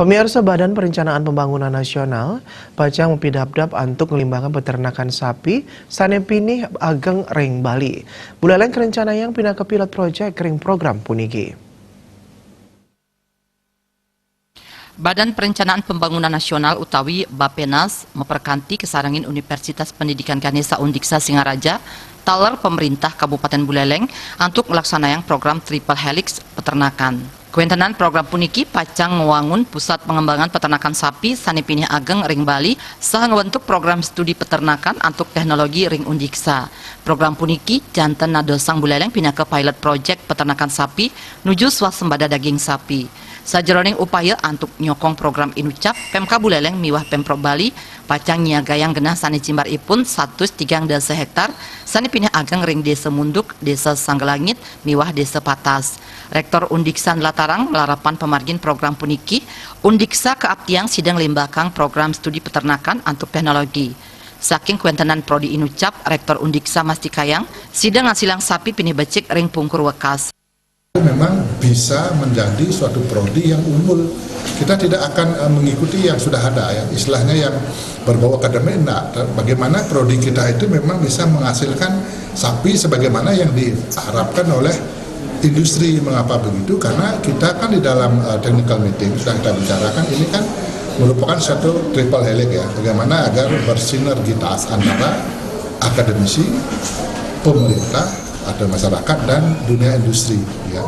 Pemirsa Badan Perencanaan Pembangunan Nasional, Pacang mempidapdap untuk mengembangkan peternakan sapi Sanepinih Ageng Ring Bali. Buleleng kerencana yang pindah ke pilot project ring program puniki. Badan Perencanaan Pembangunan Nasional utawi Bapenas memperkanti kesarangin Universitas Pendidikan Ganesha Undiksa Singaraja taler pemerintah Kabupaten Buleleng untuk melaksanakan program Triple Helix peternakan. Kewentenan program puniki Pacang ngewangun pusat pengembangan peternakan sapi Sanepinih Ageng Ring Bali saha ngebentuk program studi peternakan untuk teknologi ring undiksa. Program puniki janten nadosang Buleleng pindah ke pilot project peternakan sapi nuju swasembada daging sapi. Sajeroning upaya untuk nyokong program inucap Pemka Buleleng miwah Pemprov Bali Pacang nyiagayang genah sani cimbar ipun 103 desa hektar Sanepinih Ageng ring desa Munduk, desa Sanggelangit, miwah desa Patas. Rektor Undiksa Latarang melarapan pemargin program puniki Undiksa keaptiang sidang limbakang program studi peternakan untuk teknologi. Saking kuentenan prodi inucap Rektor Undiksa Mastikayang sidang ngasilang sapi pinih becik ring pungkur wekas. Memang bisa menjadi suatu prodi yang unggul. Kita tidak akan mengikuti yang sudah ada ya, istilahnya yang berbau akademik enggak. Bagaimana prodi kita itu memang bisa menghasilkan sapi sebagaimana yang diharapkan oleh industri. Mengapa begitu? Karena kita kan di dalam technical meeting sudah kita bicarakan ini kan merupakan satu triple helix ya. Bagaimana agar bersinergitas antara akademisi, pemerintah, atau masyarakat dan dunia industri ya,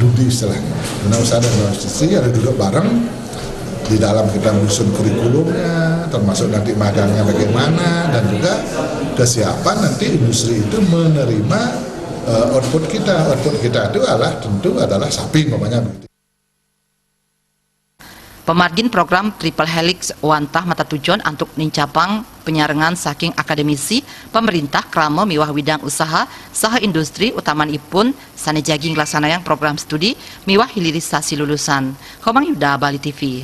DUDI istilahnya, dunia usaha dan industri ada duduk bareng di dalam kita menyusun kurikulumnya, termasuk nanti magangnya bagaimana dan juga kesiapan nanti industri itu menerima output kita itu tentu adalah sapi umpamanya begitu. Pemargin program Triple Helix wantah mata tujuan untuk nincapang penyarengan saking akademisi, pemerintah, krama miwah widang usaha, saha industri utaman ipun sanejaging laksanayang program studi miwah hilirisasi lulusan. Komang Yuda, Bali TV.